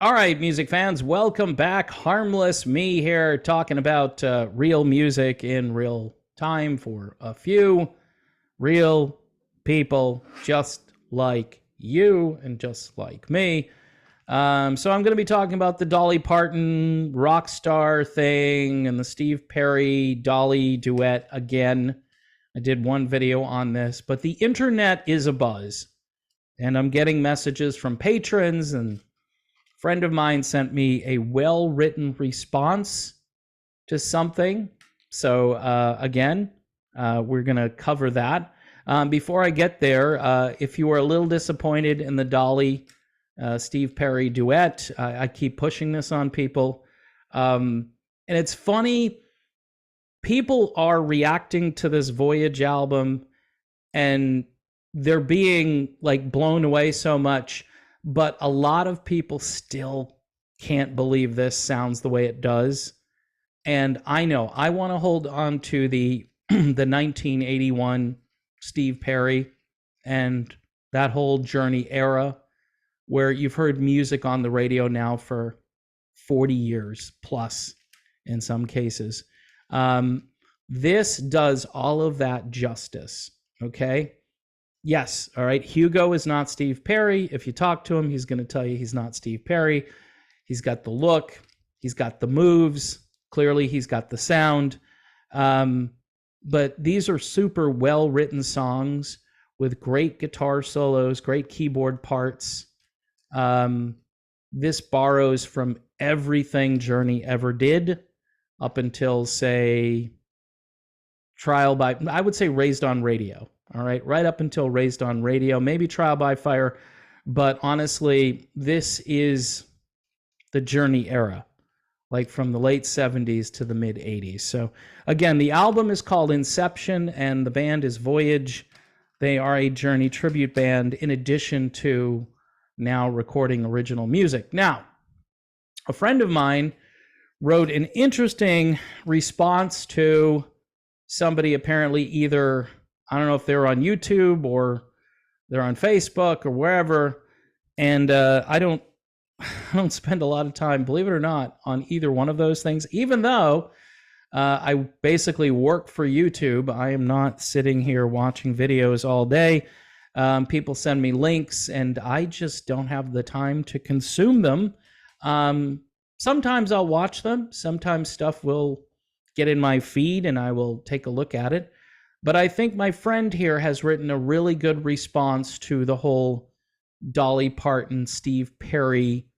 All right, music fans, welcome back. Harmless me here talking about real music in real time for a few real people just like you and just like me. So I'm going to be talking about the Dolly Parton rock star thing and the Steve Perry Dolly duet again. I did one video on this, but the internet is abuzz, and I'm getting messages from patrons, and a friend of mine sent me a well-written response to something. So again, we're going to cover that. Before I get there, if you were a little disappointed in the Dolly Steve Perry duet, I keep pushing this on people. And it's funny, people are reacting to this Voyage album and they're being like blown away so much, but a lot of people still can't believe this sounds the way it does. And I know I want to hold on to the 1981 Steve Perry and that whole Journey era where you've heard music on the radio now for 40 years plus in some cases. This does all of that justice, okay? Yes, all right, Hugo is not Steve Perry. If you talk to him, he's going to tell you he's not Steve Perry. He's got the look, he's got the moves, clearly he's got the sound. But these are super well-written songs with great guitar solos, great keyboard parts. This borrows from everything Journey ever did up until, say, I would say Raised on Radio. All right, right up until Raised on Radio, maybe Trial by Fire. But honestly, this is the Journey era, like from the late 70s to the mid 80s. So again, the album is called Inception and the band is Voyage. They are a Journey tribute band in addition to now recording original music. Now, a friend of mine wrote an interesting response to somebody apparently either, I don't know if they're on YouTube or they're on Facebook or wherever. And I don't spend a lot of time, believe it or not, on either one of those things, even though I basically work for YouTube. I am not sitting here watching videos all day. People send me links and I just don't have the time to consume them. Sometimes I'll watch them. Sometimes stuff will get in my feed and I will take a look at it. But I think my friend here has written a really good response to the whole Dolly Parton, Steve Perry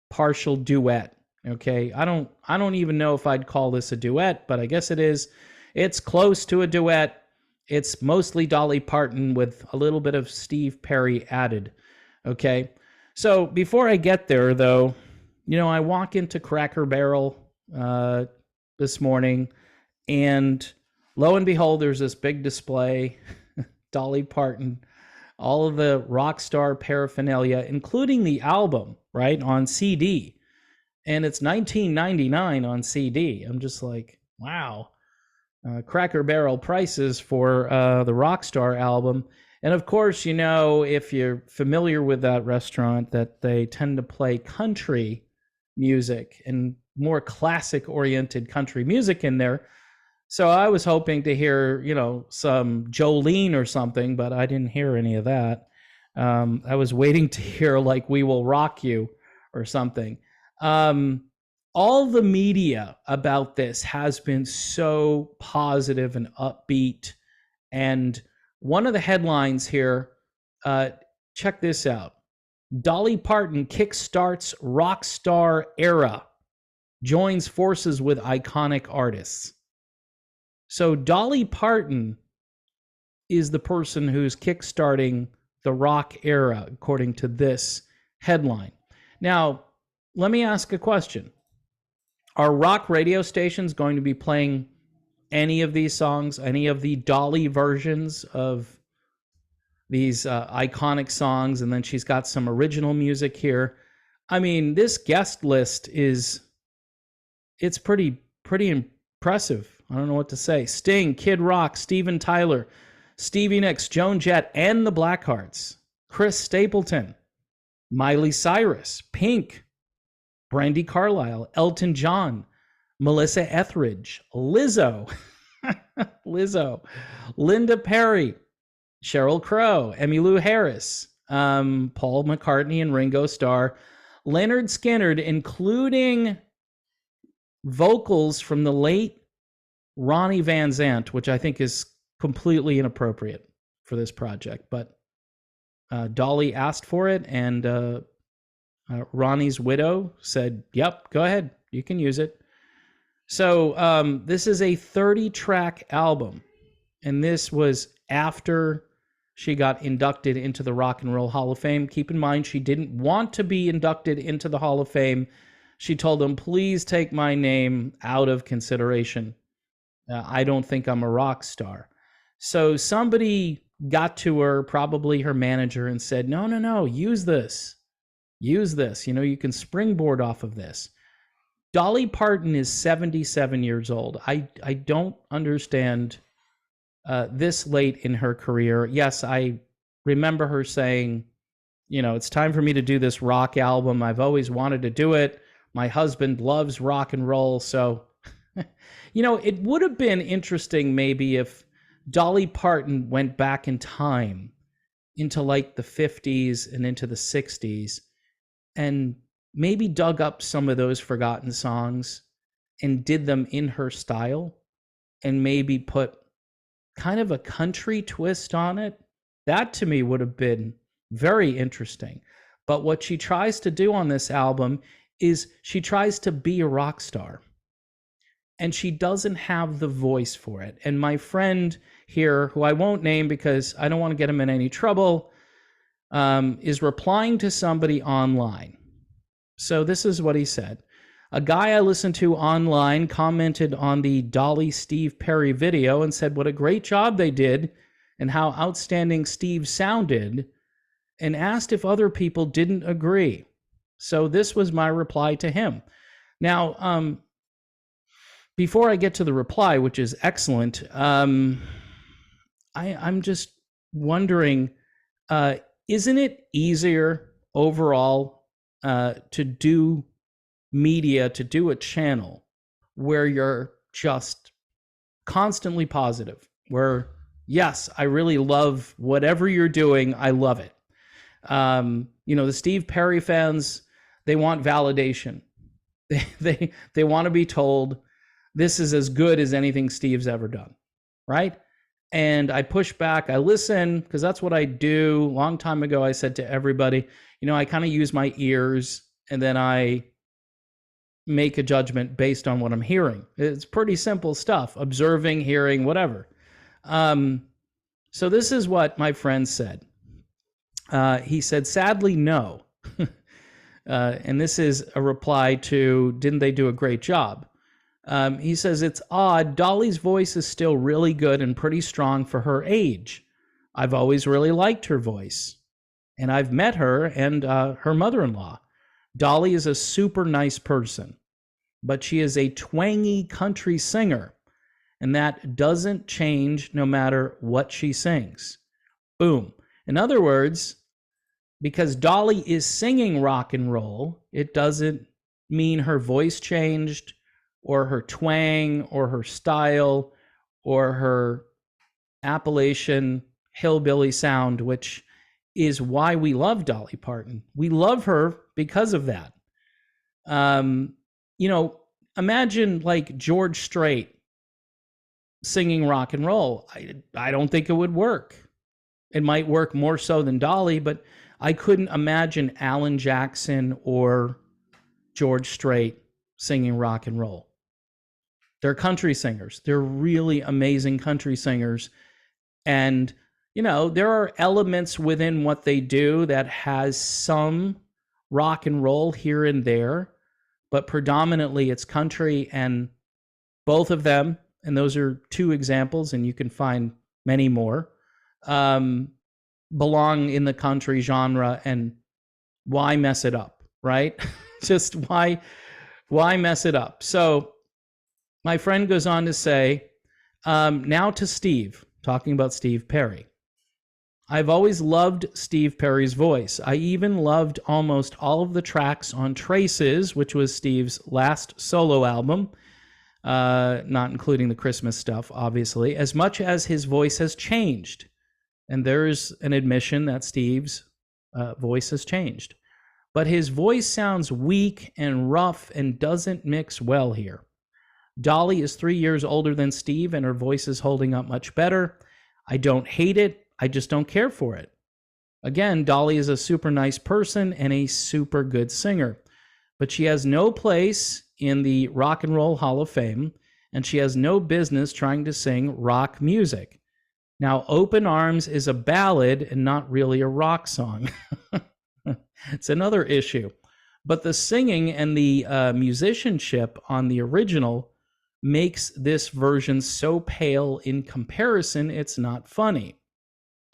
partial duet. Okay, I don't even know if I'd call this a duet, but I guess it is. It's close to a duet. It's mostly Dolly Parton with a little bit of Steve Perry added. Okay, so before I get there, though, you know, I walk into Cracker Barrel this morning, and lo and behold, there's this big display, Dolly Parton, all of the rock star paraphernalia, including the album, right, on CD. And it's $19.99 on CD. I'm just like, wow. Cracker Barrel prices for the Rockstar album. And of course, you know, if you're familiar with that restaurant, that they tend to play country music and more classic-oriented country music in there. So I was hoping to hear, you know, some Jolene or something, but I didn't hear any of that. I was waiting to hear, like, We Will Rock You or something. All the media about this has been so positive and upbeat. And one of the headlines here, check this out. Dolly Parton kickstarts rock star era, joins forces with iconic artists. So Dolly Parton is the person who's kickstarting the rock era, according to this headline. Now, let me ask a question. Are rock radio stations going to be playing any of these songs, any of the Dolly versions of these iconic songs? And then she's got some original music here. I mean, this guest list it's pretty impressive. I don't know what to say. Sting, Kid Rock, Steven Tyler, Stevie Nicks, Joan Jett, and the Blackhearts, Chris Stapleton, Miley Cyrus, Pink, Brandi Carlile, Elton John, Melissa Etheridge, Lizzo, Linda Perry, Sheryl Crow, Emmylou Harris, Paul McCartney and Ringo Starr, Leonard Skinner, including vocals from the late Ronnie Van Zant, which I think is completely inappropriate for this project. But Dolly asked for it, and Ronnie's widow said, yep, go ahead, you can use it. So this is a 30-track album, and this was after she got inducted into the Rock and Roll Hall of Fame. Keep in mind, she didn't want to be inducted into the Hall of Fame. She told them, please take my name out of consideration. I don't think I'm a rock star. So somebody got to her, probably her manager, and said, no, use this. Use this. You know, you can springboard off of this. Dolly Parton is 77 years old. I don't understand this late in her career. Yes, I remember her saying, you know, it's time for me to do this rock album. I've always wanted to do it. My husband loves rock and roll. So, you know, it would have been interesting maybe if Dolly Parton went back in time into like the 50s and into the 60s and maybe dug up some of those forgotten songs and did them in her style and maybe put kind of a country twist on it. That to me would have been very interesting. But what she tries to do on this album is she tries to be a rock star. And she doesn't have the voice for it. And my friend here, who I won't name because I don't want to get him in any trouble, is replying to somebody online. So this is what he said. A guy I listened to online commented on the Dolly Steve Perry video and said what a great job they did and how outstanding Steve sounded, and asked if other people didn't agree. So this was my reply to him. Now, before I get to the reply, which is excellent, I'm just wondering, isn't it easier overall to do media, to do a channel where you're just constantly positive, where, yes, I really love whatever you're doing. I love it. You know, the Steve Perry fans, they want validation. They want to be told this is as good as anything Steve's ever done, right? And I push back. I listen because that's what I do. A long time ago, I said to everybody, you know, I kind of use my ears and then I make a judgment based on what I'm hearing. It's pretty simple stuff, observing, hearing, whatever. So this is what my friend said. He said, sadly, no. And this is a reply to, didn't they do a great job? He says, it's odd. Dolly's voice is still really good and pretty strong for her age. I've always really liked her voice. And I've met her and her mother-in-law. Dolly is a super nice person, but she is a twangy country singer, and that doesn't change no matter what she sings. Boom. In other words, because Dolly is singing rock and roll, it doesn't mean her voice changed or her twang or her style or her Appalachian hillbilly sound, which is why we love Dolly Parton. We love her because of that. You know, imagine like George Strait singing rock and roll. I don't think it would work. It might work more so than Dolly, but I couldn't imagine Alan Jackson or George Strait singing rock and roll. They're country singers. They're really amazing country singers. And, you know, there are elements within what they do that has some rock and roll here and there, but predominantly it's country, and both of them, and those are two examples, and you can find many more, belong in the country genre. And why mess it up, right? Just why mess it up? So my friend goes on to say, now to Steve, talking about Steve Perry. I've always loved Steve Perry's voice. I even loved almost all of the tracks on Traces, which was Steve's last solo album, not including the Christmas stuff, obviously, as much as his voice has changed. And there's an admission that Steve's voice has changed. But his voice sounds weak and rough and doesn't mix well here. Dolly is 3 years older than Steve, and her voice is holding up much better. I don't hate it. I just don't care for it. Again, Dolly is a super nice person and a super good singer, but she has no place in the Rock and Roll Hall of Fame, and she has no business trying to sing rock music. Now, Open Arms is a ballad and not really a rock song. It's another issue. But the singing and the musicianship on the original makes this version so pale in comparison, it's not funny.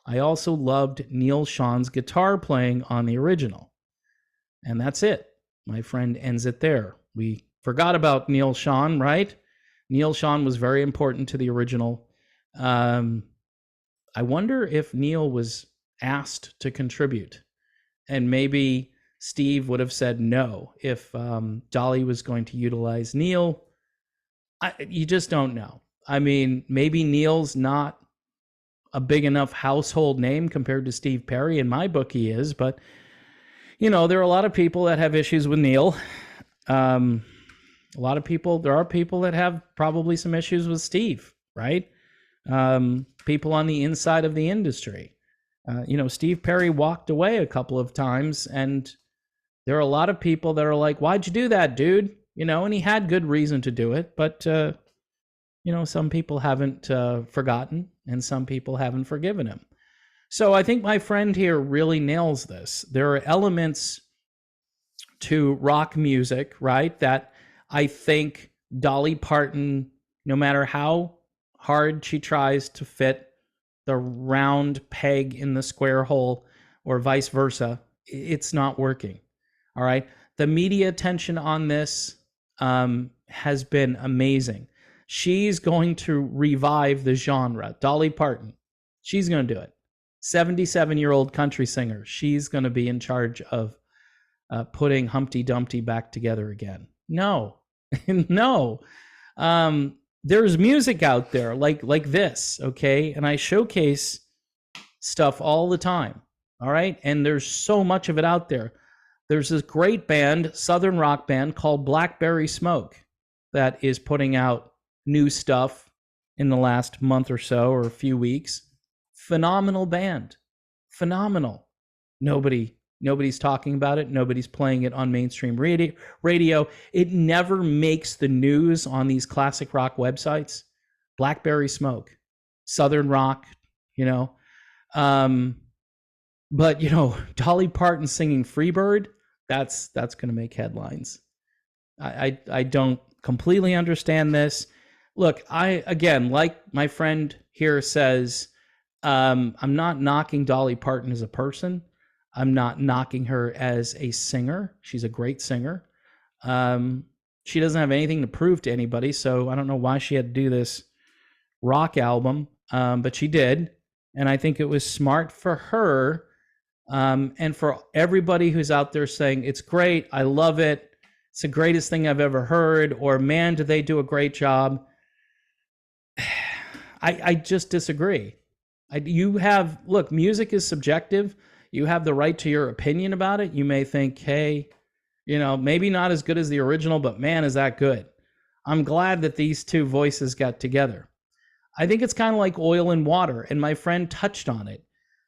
I also loved Neil Sean's guitar playing on the original. And that's it. My friend ends it there. We forgot about Neil Sean, right? Neil Sean was very important to the original. I wonder if Neil was asked to contribute. And maybe Steve would have said no if Dolly was going to utilize Neil. You just don't know. I mean, maybe Neil's not a big enough household name compared to Steve Perry. In my book, he is. But, you know, there are a lot of people that have issues with Neil. There are people that have probably some issues with Steve, right? People on the inside of the industry. Steve Perry walked away a couple of times, and there are a lot of people that are like, why'd you do that, dude? And he had good reason to do it, but, some people haven't forgotten, and some people haven't forgiven him. So I think my friend here really nails this. There are elements to rock music, right, that I think Dolly Parton, no matter how hard she tries to fit the round peg in the square hole or vice versa, it's not working. All right. The media attention on this has been amazing. She's going to revive the genre. Dolly Parton, she's going to do it. 77-year-old country singer. She's going to be in charge of putting Humpty Dumpty back together again. No, no. There's music out there like this, okay? And I showcase stuff all the time, all right? And there's so much of it out there. There's this great band, Southern rock band called Blackberry Smoke that is putting out new stuff in the last month or so, or a few weeks. Phenomenal band. Phenomenal. Nobody's talking about it. Nobody's playing it on mainstream radio. It never makes the news on these classic rock websites. Blackberry Smoke, Southern rock, But, Dolly Parton singing Freebird, that's going to make headlines. I don't completely understand this. Look, again, like my friend here says, I'm not knocking Dolly Parton as a person. I'm not knocking her as a singer. She's a great singer. She doesn't have anything to prove to anybody, so I don't know why she had to do this rock album, but she did. And I think it was smart for her, and for everybody who's out there saying, it's great, I love it, it's the greatest thing I've ever heard, or man, do they do a great job. I just disagree. Look, music is subjective. You have the right to your opinion about it. You may think, hey, maybe not as good as the original, but man, is that good. I'm glad that these two voices got together. I think it's kind of like oil and water, and my friend touched on it.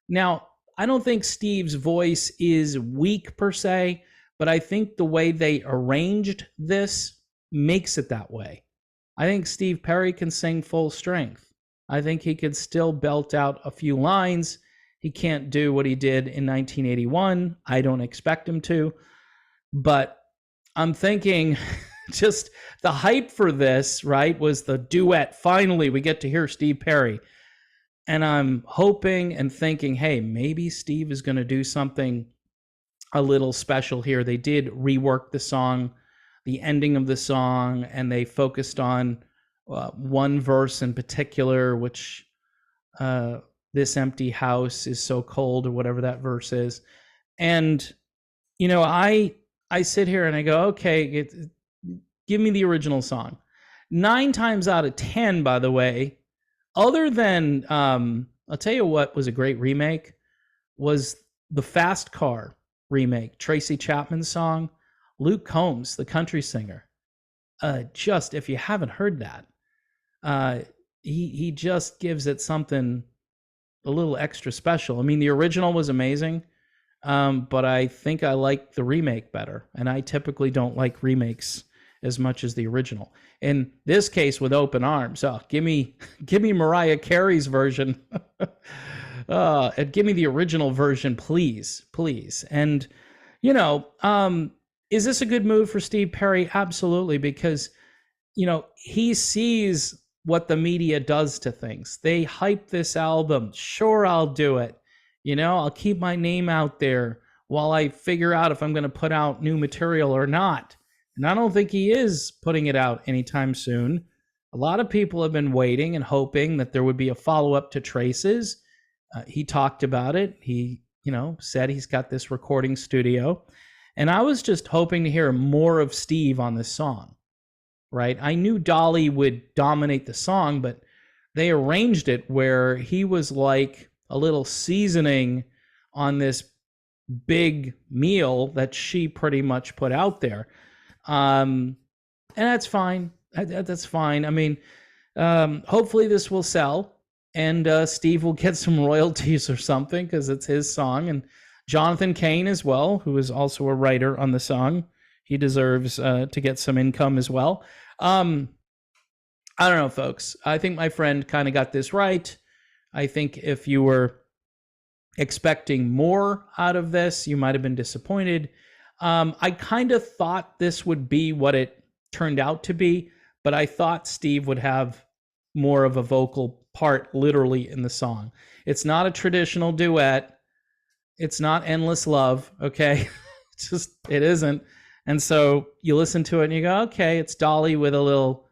Now, I don't think Steve's voice is weak per se, but I think the way they arranged this makes it that way. I think Steve Perry can sing full strength. I think he could still belt out a few lines. He can't do what he did in 1981. I don't expect him to. But I'm thinking just the hype for this, right, was the duet. Finally, we get to hear Steve Perry. And I'm hoping and thinking, hey, maybe Steve is going to do something a little special here. They did rework the song, the ending of the song, and they focused on one verse in particular, which this empty house is so cold, or whatever that verse is. And, you know, I sit here and I go, okay, give me the original song. 9 times out of 10, by the way, other than, I'll tell you what was a great remake, was the Fast Car remake, Tracy Chapman's song. Luke Combs, the country singer, just, if you haven't heard that, he just gives it something a little extra special. I mean, the original was amazing, but I think I like the remake better, and I typically don't like remakes as much as the original. In this case, with Open Arms, give me Mariah Carey's version. And give me the original version, please. And, you know, is this a good move for Steve Perry? Absolutely, because, you know, he sees what the media does to things. They hype this album. Sure, I'll do it. You know, I'll keep my name out there while I figure out if I'm going to put out new material or not. And I don't think he is putting it out anytime soon. A lot of people have been waiting and hoping that there would be a follow-up to Traces. He talked about it. He, you know, said he's got this recording studio. And I was just hoping to hear more of Steve on this song, right? I knew Dolly would dominate the song, but they arranged it where he was like a little seasoning on this big meal that she pretty much put out there. And that's fine. That's fine. I mean, hopefully this will sell, and Steve will get some royalties or something, because it's his song. And Jonathan Cain as well, who is also a writer on the song. He deserves to get some income as well. I don't know, folks. I think my friend kind of got this right. I think if you were expecting more out of this, you might have been disappointed. I kind of thought this would be what it turned out to be, but I thought Steve would have more of a vocal part literally in the song. It's not a traditional duet. It's not Endless Love, okay? It isn't. And so you listen to it and you go, okay, it's Dolly with a little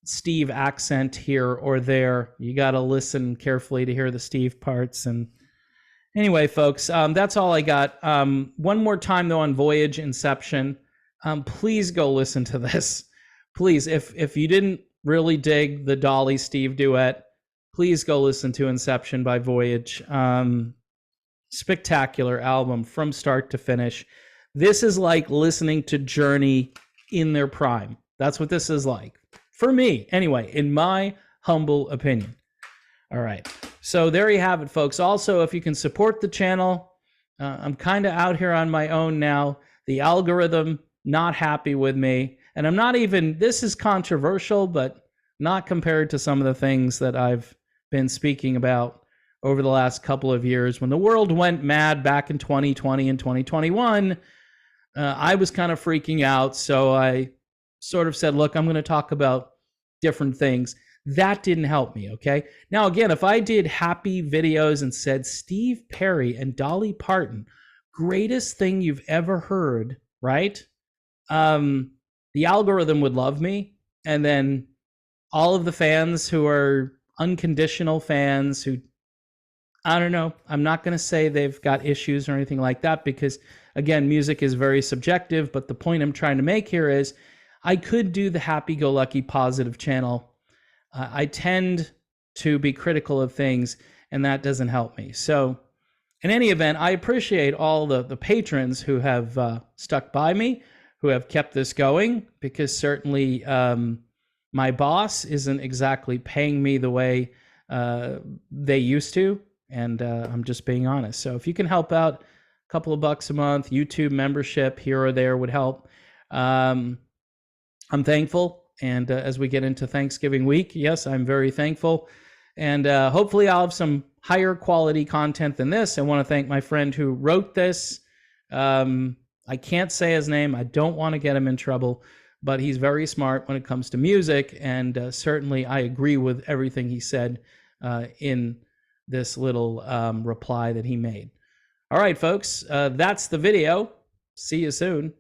Steve accent here or there. You got to listen carefully to hear the Steve parts. And anyway, folks, that's all I got. One more time, though, on Voyage Inception. Please go listen to this. Please, if you didn't really dig the Dolly Steve duet, please go listen to Inception by Voyage. Spectacular album from start to finish. This is like listening to Journey in their prime. That's what this is like. For me, anyway, in my humble opinion. All right. So there you have it, folks. Also, if you can support the channel, I'm kind of out here on my own now. The algorithm, not happy with me. And I'm not even, this is controversial, but not compared to some of the things that I've been speaking about over the last couple of years. When the world went mad back in 2020 and 2021, I was kind of freaking out. So I sort of said, look, I'm going to talk about different things. That didn't help me, okay? Now, again, if I did happy videos and said Steve Perry and Dolly Parton, greatest thing you've ever heard, right? The algorithm would love me. And then all of the fans who are unconditional fans who, I don't know, I'm not going to say they've got issues or anything like that, because, again, music is very subjective. But the point I'm trying to make here is I could do the happy-go-lucky positive channel. I tend to be critical of things, and that doesn't help me. So in any event, I appreciate all the patrons who have stuck by me, who have kept this going, because certainly my boss isn't exactly paying me the way they used to, and I'm just being honest. So if you can help out, a couple of bucks a month, YouTube membership here or there would help. I'm thankful. And as we get into Thanksgiving week, yes, I'm very thankful. And hopefully I'll have some higher quality content than this. I want to thank my friend who wrote this. I can't say his name. I don't want to get him in trouble, but he's very smart when it comes to music. And certainly I agree with everything he said in this little reply that he made. All right, folks, that's the video. See you soon.